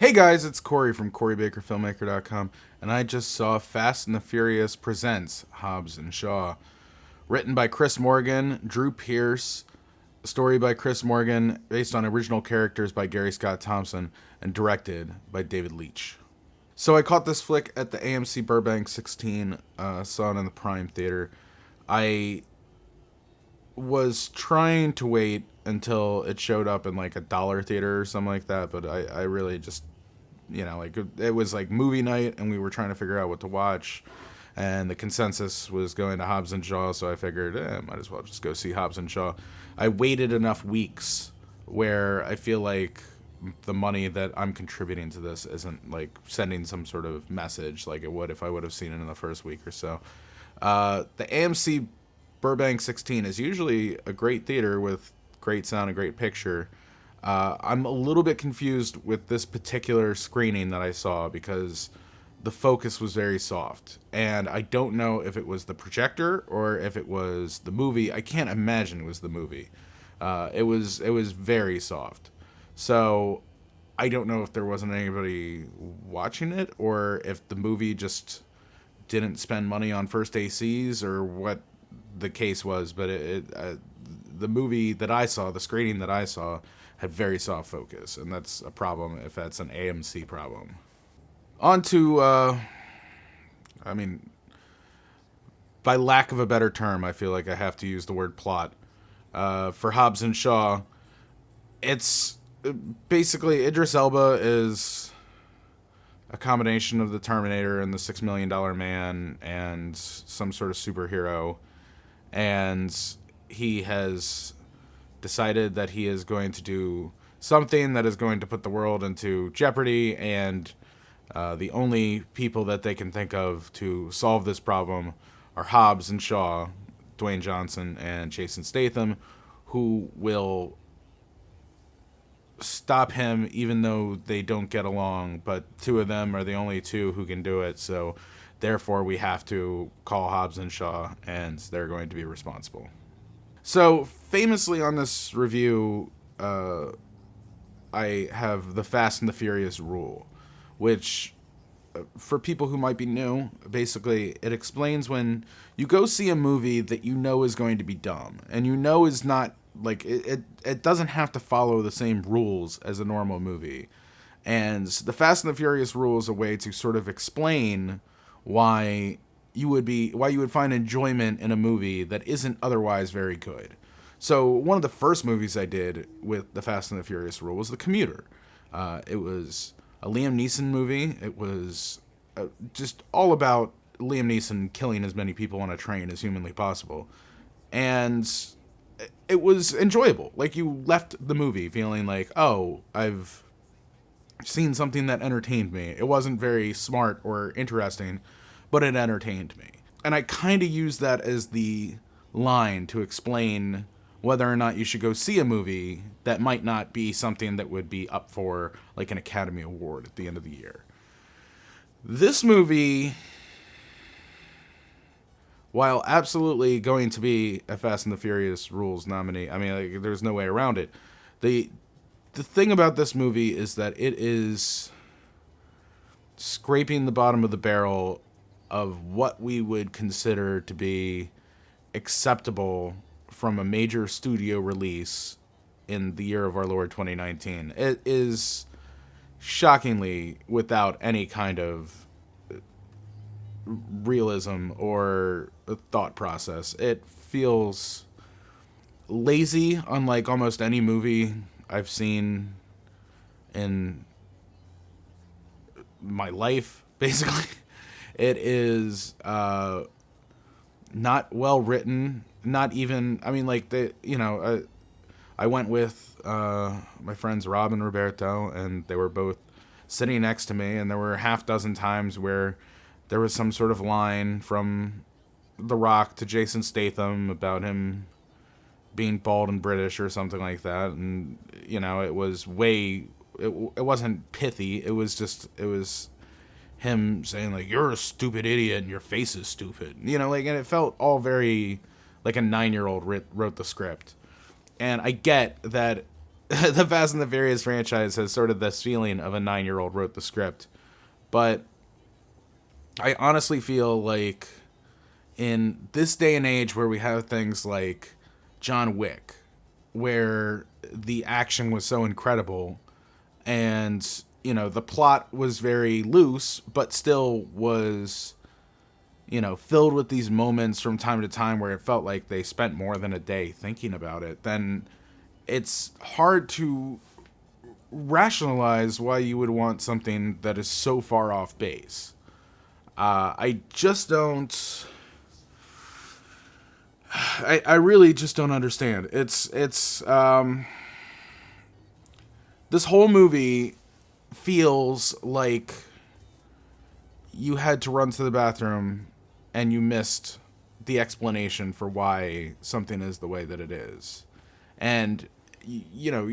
Hey guys, it's Cory from CoryBakerFilmmaker.com, and I just saw Fast and the Furious Presents Hobbs Shaw. Written by Chris Morgan, Drew Pearce, story by Chris Morgan, based on original characters by Gary Scott Thompson, and directed by David Leitch. So I caught this flick at the AMC Burbank 16, saw it in the Prime Theater. I was trying to wait until it showed up in like a dollar theater or something like that, but I really just, like it was like movie night and we were trying to figure out what to watch, and the consensus was going to Hobbs and Shaw, so I figured might as well just go see Hobbs and Shaw. I waited enough weeks where I feel like the money that I'm contributing to this isn't like sending some sort of message like it would if I would have seen it in the first week or so. The AMC Burbank 16 is usually a great theater with great sound and great picture. I'm a little bit confused with this particular screening that I saw because the focus was very soft, and I don't know if it was the projector or if it was the movie. I can't imagine it was the movie. It was very soft, so I don't know if there wasn't anybody watching it or if the movie just didn't spend money on first ACs or what the case was, but the movie that I saw, the screening that I saw, had very soft focus, and that's a problem if that's an AMC problem. On to, by lack of a better term, I feel like I have to use the word plot. For Hobbs and Shaw, it's basically Idris Elba is a combination of the Terminator and the $6 Million Man and some sort of superhero, and he has decided that he is going to do something that is going to put the world into jeopardy, and the only people that they can think of to solve this problem are Hobbs and Shaw, Dwayne Johnson and Jason Statham, who will stop him even though they don't get along, but two of them are the only two who can do it, so therefore we have to call Hobbs and Shaw, and they're going to be responsible. So, famously on this review, I have the Fast and the Furious rule, which, for people who might be new, basically it explains when you go see a movie that you know is going to be dumb, and you know is not, like, it doesn't have to follow the same rules as a normal movie. And the Fast and the Furious rule is a way to sort of explain why you would find enjoyment in a movie that isn't otherwise very good. So one of the first movies I did with the Fast and the Furious rule was The Commuter. It was a Liam Neeson movie. It was just all about Liam Neeson killing as many people on a train as humanly possible. And it was enjoyable. Like, you left the movie feeling like, oh, I've seen something that entertained me. It wasn't very smart or interesting, but it entertained me. And I kind of use that as the line to explain whether or not you should go see a movie that might not be something that would be up for like an Academy Award at the end of the year. This movie, while absolutely going to be a Fast and the Furious rules nominee, there's no way around it. The thing about this movie is that it is scraping the bottom of the barrel of what we would consider to be acceptable from a major studio release in the year of our Lord 2019. It is shockingly without any kind of realism or thought process. It feels lazy, unlike almost any movie I've seen in my life, basically. It is not well written. Not even, I went with my friends Rob and Roberto, and they were both sitting next to me, and there were half dozen times where there was some sort of line from The Rock to Jason Statham about him being bald and British or something like that, and it was it wasn't pithy. It was him saying like, "You're a stupid idiot and your face is stupid," and it felt all very like a 9-year-old wrote the script. And I get that the Fast and the Furious franchise has sort of this feeling of a 9-year-old wrote the script. But I honestly feel like in this day and age where we have things like John Wick, where the action was so incredible and, you know, the plot was very loose, but still was, you know, filled with these moments from time to time where it felt like they spent more than a day thinking about it, then it's hard to rationalize why you would want something that is so far off base. I just don't. I really just don't understand. It's this whole movie feels like you had to run to the bathroom and you missed the explanation for why something is the way that it is. And, you know,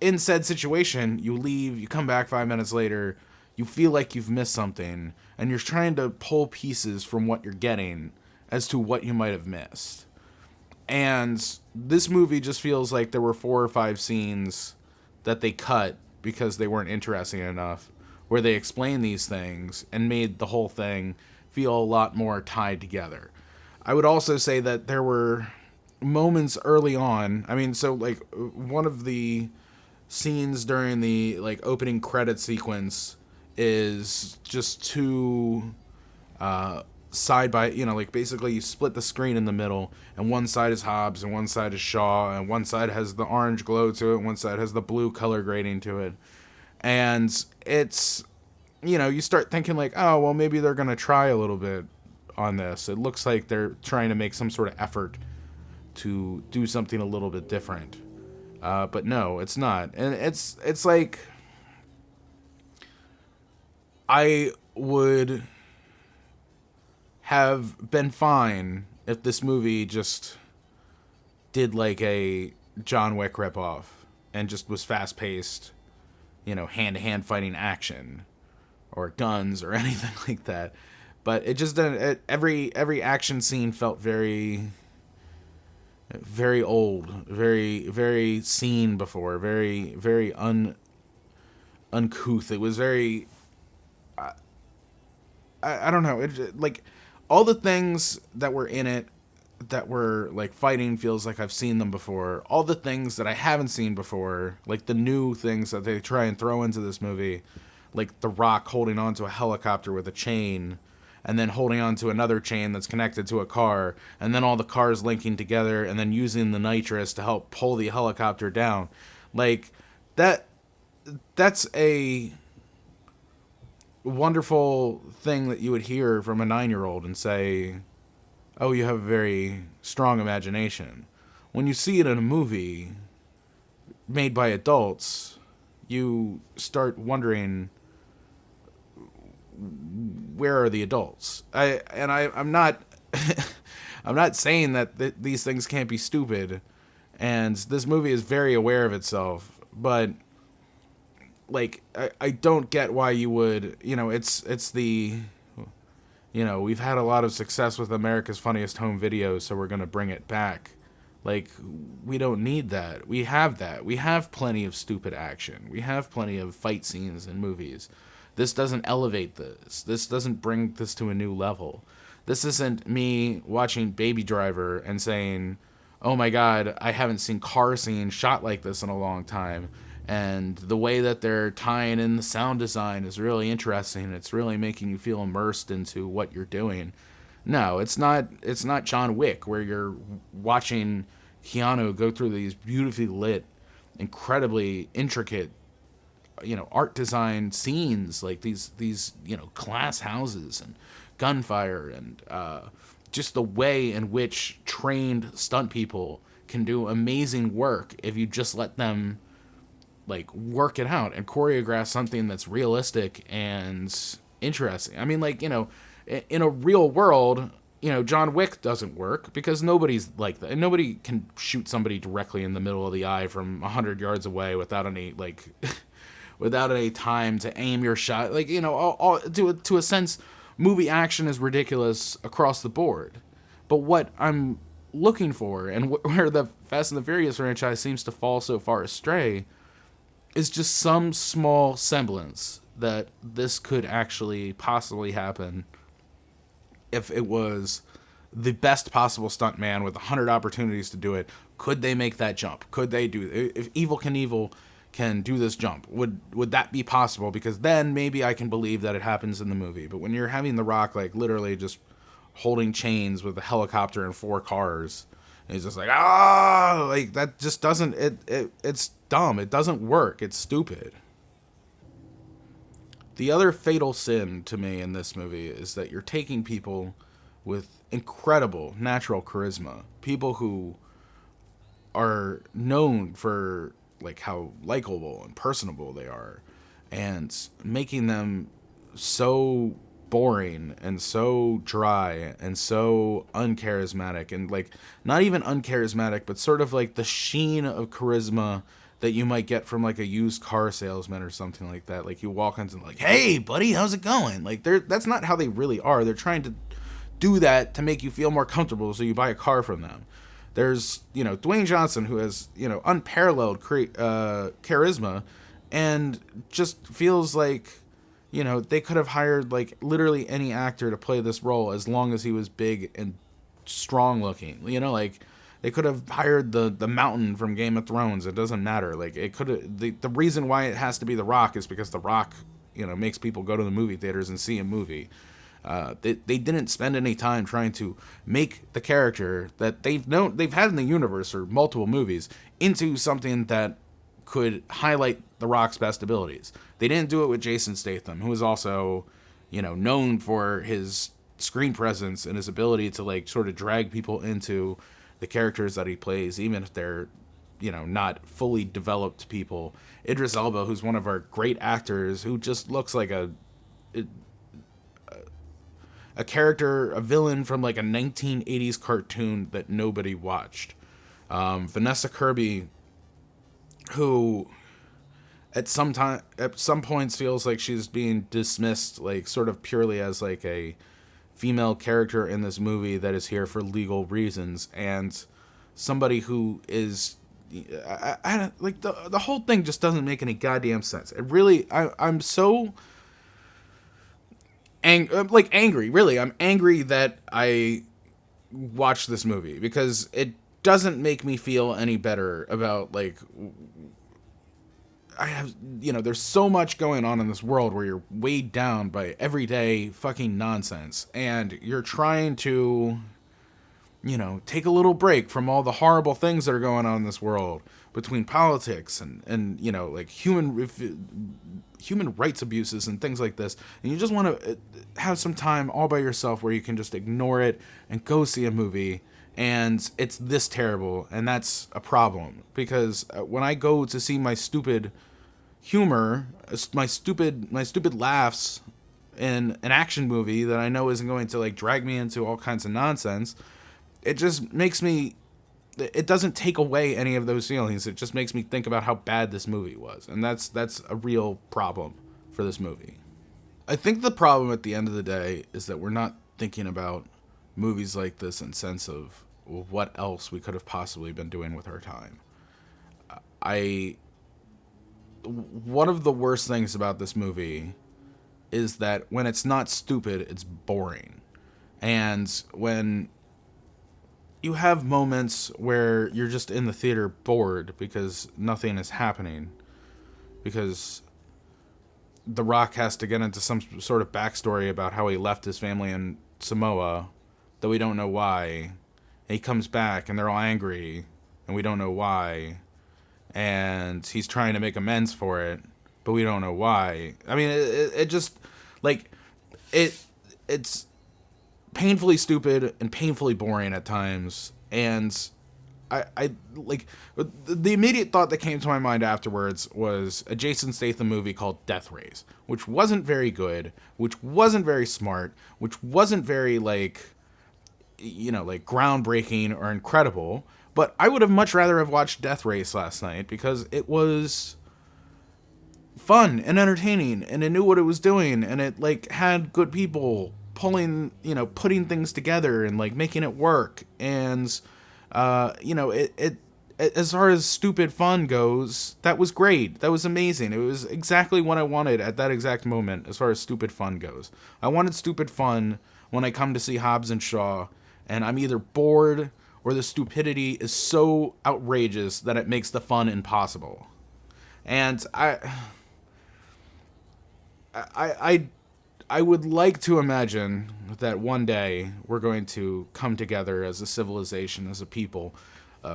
in said situation, you leave, you come back 5 minutes later, you feel like you've missed something, and you're trying to pull pieces from what you're getting as to what you might have missed. And this movie just feels like there were 4 or 5 scenes that they cut because they weren't interesting enough, where they explained these things and made the whole thing feel a lot more tied together. I would also say that there were moments early on. I mean, so like one of the scenes during the like opening credit sequence is just two side by, you know, like basically you split the screen in the middle, and one side is Hobbs and one side is Shaw, and one side has the orange glow to it and one side has the blue color grading to it. And it's, you know, you start thinking like, oh, well, maybe they're going to try a little bit on this. It looks like they're trying to make some sort of effort to do something a little bit different. But no, it's not. And it's like, I would have been fine if this movie just did like a John Wick ripoff and just was fast paced, you know, hand to hand fighting action or guns or anything like that. But it just didn't. Every action scene felt very, very old, very seen before, very uncouth. It was very. I don't know. It, like, all the things that were in it that were like fighting feels like I've seen them before. All the things that I haven't seen before, like the new things that they try and throw into this movie, like The Rock holding onto a helicopter with a chain, and then holding onto another chain that's connected to a car, and then all the cars linking together, and then using the nitrous to help pull the helicopter down. Like, that's a wonderful thing that you would hear from a 9-year-old and say, oh, you have a very strong imagination. When you see it in a movie made by adults, you start wondering, where are the adults? I'm not I'm not saying that these things can't be stupid, and this movie is very aware of itself, but like I don't get why you would, you know, it's the, you know, we've had a lot of success with America's Funniest Home Videos, so we're going to bring it back. Like, we don't need that. We have that. We have plenty of stupid action. We have plenty of fight scenes in movies. This doesn't elevate this. This doesn't bring this to a new level. This isn't me watching Baby Driver and saying, oh my God, I haven't seen car scenes shot like this in a long time. And the way that they're tying in the sound design is really interesting. It's really making you feel immersed into what you're doing. No, it's not John Wick, where you're watching Keanu go through these beautifully lit, incredibly intricate, you know, art design scenes, like these you know, glass houses and gunfire, and just the way in which trained stunt people can do amazing work if you just let them like work it out and choreograph something that's realistic and interesting. I mean, like, you know, in a real world, you know, John Wick doesn't work because nobody's like that. And nobody can shoot somebody directly in the middle of the eye from 100 yards away without any, like, without any time to aim your shot. Like, you know, all to a sense, movie action is ridiculous across the board. But what I'm looking for, and where the Fast and the Furious franchise seems to fall so far astray, is just some small semblance that this could actually possibly happen if it was the best possible stuntman with 100 opportunities to do it. Could they make that jump? Could they do it? If Evel Knievel can do this jump, would that be possible? Because then maybe I can believe that it happens in the movie. But when you're having The Rock like literally just holding chains with a helicopter and 4 cars, and he's just like, like that just doesn't, it's dumb. It doesn't work. It's stupid. The other fatal sin to me in this movie is that you're taking people with incredible natural charisma, people who are known for like how likable and personable they are, and making them so boring and so dry and so uncharismatic, and like not even uncharismatic, but sort of like the sheen of charisma that you might get from like a used car salesman or something like that. Like you walk into like, hey buddy, how's it going? Like that's not how they really are. They're trying to do that to make you feel more comfortable so you buy a car from them. There's, Dwayne Johnson, who has, unparalleled charisma, and just feels like, they could have hired like literally any actor to play this role as long as he was big and strong looking. Like they could have hired the Mountain from Game of Thrones. It doesn't matter. Like it could have, the reason why it has to be The Rock is because The Rock, makes people go to the movie theaters and see a movie. They didn't spend any time trying to make the character that they've had in the universe for multiple movies into something that could highlight The Rock's best abilities. They didn't do it with Jason Statham, who is also, known for his screen presence and his ability to like sort of drag people into the characters that he plays, even if they're, not fully developed people. Idris Elba, who's one of our great actors, who just looks like a character, a villain from like a 1980s cartoon that nobody watched. Vanessa Kirby, who at some points feels like she's being dismissed, like sort of purely as like a female character in this movie that is here for legal reasons, and somebody who is, I like the whole thing just doesn't make any goddamn sense. It really, I'm so angry, really. I'm angry that I watched this movie, because it doesn't make me feel any better about, like, I have, there's so much going on in this world where you're weighed down by everyday fucking nonsense, and you're trying to, take a little break from all the horrible things that are going on in this world, between politics and like human rights abuses and things like this, and you just want to have some time all by yourself where you can just ignore it and go see a movie, and it's this terrible. And that's a problem, because when I go to see my stupid humor, my stupid laughs in an action movie that I know isn't going to like drag me into all kinds of nonsense, it just makes me, it doesn't take away any of those feelings. It just makes me think about how bad this movie was. And that's a real problem for this movie. I think the problem at the end of the day is that we're not thinking about movies like this in sense of what else we could have possibly been doing with our time. One of the worst things about this movie is that when it's not stupid, it's boring. And when you have moments where you're just in the theater bored because nothing is happening, because The Rock has to get into some sort of backstory about how he left his family in Samoa, that we don't know why, and he comes back and they're all angry and we don't know why, and he's trying to make amends for it, but we don't know why. I mean, it just, like, it's painfully stupid and painfully boring at times, and I like, the immediate thought that came to my mind afterwards was a Jason Statham movie called Death Race, which wasn't very good, which wasn't very smart, which wasn't very like groundbreaking or incredible, but I would have much rather have watched Death Race last night, because it was fun and entertaining, and it knew what it was doing, and it like had good people putting things together and like making it work, and It as far as stupid fun goes, that was great. That was amazing. It was exactly what I wanted at that exact moment as far as stupid fun goes. I wanted stupid fun when I come to see Hobbs and Shaw, and I'm either bored or the stupidity is so outrageous that it makes the fun impossible. And I would like to imagine that one day we're going to come together as a civilization, as a people,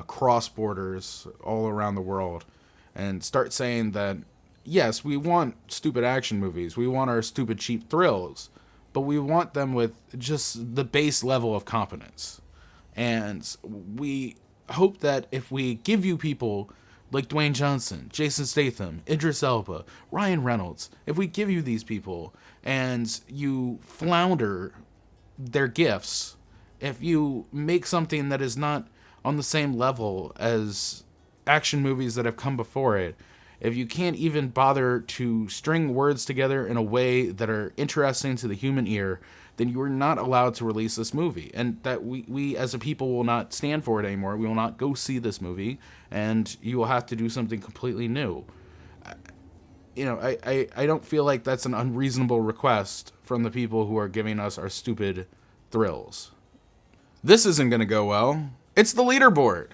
cross borders all around the world, and start saying that, yes, we want stupid action movies, we want our stupid cheap thrills, but we want them with just the base level of competence. And we hope that if we give you people like Dwayne Johnson, Jason Statham, Idris Elba, Ryan Reynolds, if we give you these people and you flounder their gifts, if you make something that is not on the same level as action movies that have come before it, if you can't even bother to string words together in a way that are interesting to the human ear, then you are not allowed to release this movie. And that we as a people will not stand for it anymore. We will not go see this movie, and you will have to do something completely new. I don't feel like that's an unreasonable request from the people who are giving us our stupid thrills. This isn't going to go well. It's the leaderboard.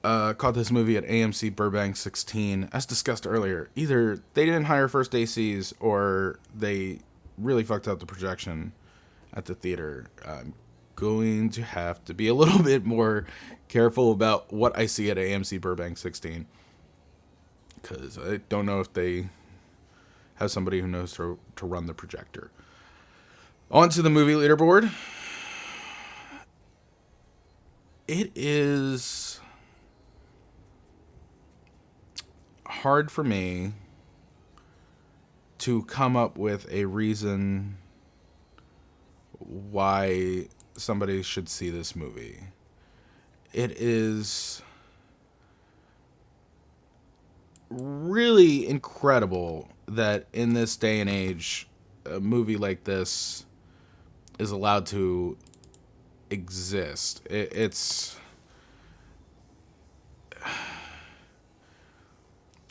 Caught this movie at AMC Burbank 16. As discussed earlier, either they didn't hire first ACs or they really fucked up the projection at the theater. I'm going to have to be a little bit more careful about what I see at AMC Burbank 16, because I don't know if they have somebody who knows to run the projector. On to the movie leaderboard. It is hard for me to come up with a reason why somebody should see this movie. It is really incredible that in this day and age, a movie like this is allowed to exist. It's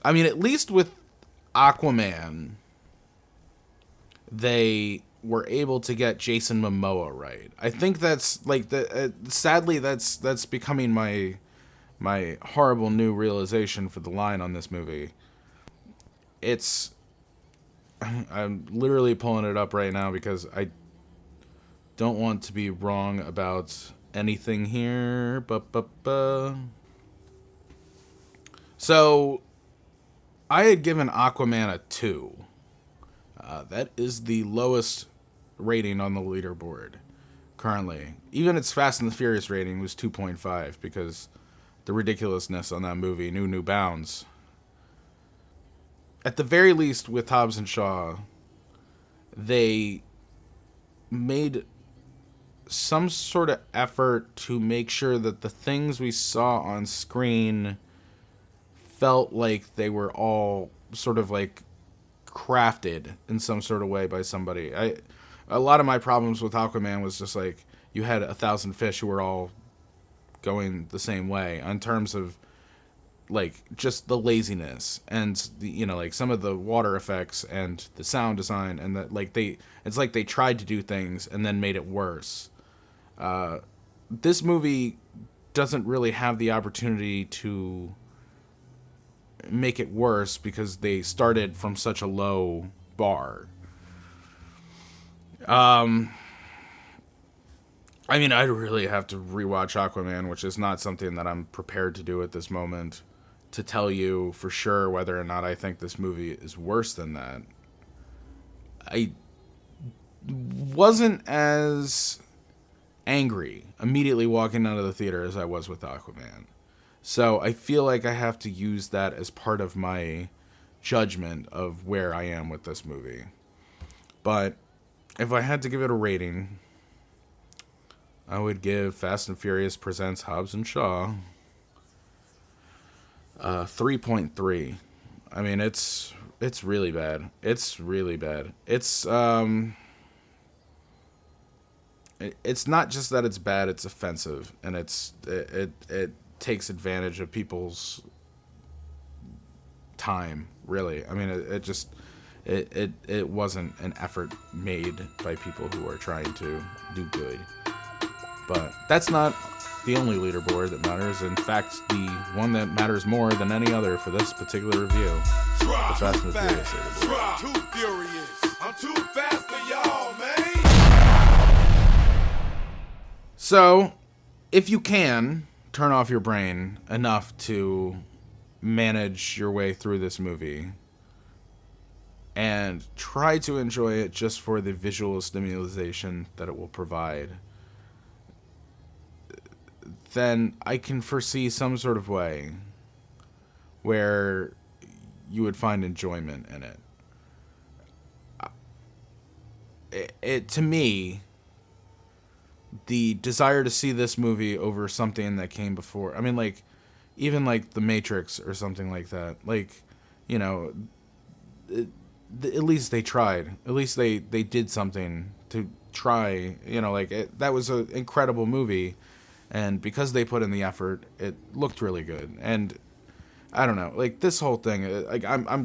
I mean, at least with Aquaman, they were able to get Jason Momoa right. I think that's like sadly that's becoming my horrible new realization for the line on this movie. I'm literally pulling it up right now because I don't want to be wrong about anything here. So I had given Aquaman a 2. That is the lowest rating on the leaderboard currently. Even its Fast and the Furious rating was 2.5 because the ridiculousness on that movie knew new bounds. At the very least, with Hobbs and Shaw, they made some sort of effort to make sure that the things we saw on screen felt like they were all sort of like crafted in some sort of way by somebody. A lot of my problems with Aquaman was just like you had 1,000 fish who were all going the same way in terms of like just the laziness and like some of the water effects and the sound design, and that like it's like they tried to do things and then made it worse. This movie doesn't really have the opportunity to make it worse because they started from such a low bar. I mean, I'd really have to rewatch Aquaman, which is not something that I'm prepared to do at this moment, to tell you for sure whether or not I think this movie is worse than that. I wasn't as angry immediately walking out of the theater as I was with Aquaman. So I feel like I have to use that as part of my judgment of where I am with this movie. But if I had to give it a rating, I would give Fast and Furious Presents Hobbs and Shaw 3.3. I mean, it's really bad. It's really bad. It's it's not just that it's bad, it's offensive, and it takes advantage of people's time, really. I mean, it wasn't an effort made by people who are trying to do good. But that's not the only leaderboard that matters. In fact, the one that matters more than any other for this particular review, the Fast and the Furious leaderboard. Too furious. I'm too fast for y'all, man. So, if you can turn off your brain enough to manage your way through this movie and try to enjoy it just for the visual stimulation that it will provide, then I can foresee some sort of way where you would find enjoyment in it. It to me, the desire to see this movie over something that came before, I mean, like, even like The Matrix or something like that, like, you know, at least they tried. At least they did something to try, you know, like, that was an incredible movie, and because they put in the effort, it looked really good. And I don't know, like, this whole thing, like, I'm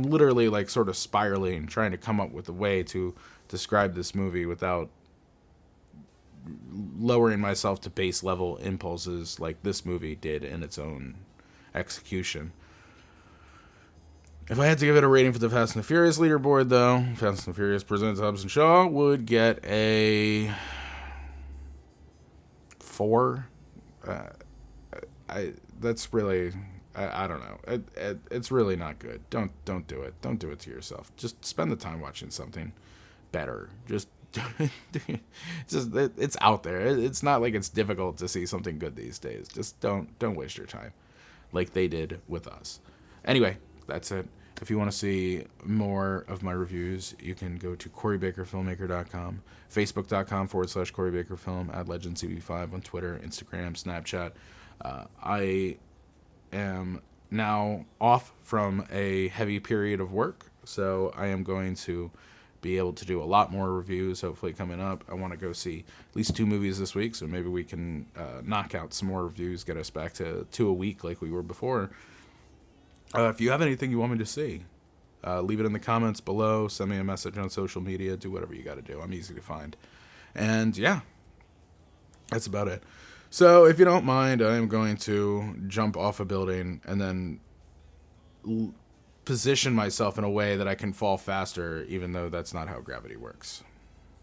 literally, like, sort of spiraling, trying to come up with a way to describe this movie without lowering myself to base level impulses like this movie did in its own execution. If I had to give it a rating for the Fast and the Furious leaderboard, though, Fast and the Furious presents Hobbs and Shaw would get a 4. That's really, I don't know. It's really not good. Don't do it. Don't do it to yourself. Just spend the time watching something better. Just it's out there. It's not like it's difficult to see something good these days. Just don't waste your time like they did with us. Anyway, that's it. If you want to see more of my reviews, you can go to CoryBakerFilmmaker.com, Facebook.com/CoryBakerFilm, @LegendCB5 on Twitter, Instagram, Snapchat. I am now off from a heavy period of work, so I am going to be able to do a lot more reviews, hopefully, coming up. I want to go see at least 2 movies this week, so maybe we can knock out some more reviews, get us back to 2 a week like we were before. If you have anything you want me to see, leave it in the comments below, send me a message on social media, do whatever you got to do. I'm easy to find. And yeah, that's about it. So if you don't mind, I am going to jump off a building and then position myself in a way that I can fall faster, even though that's not how gravity works.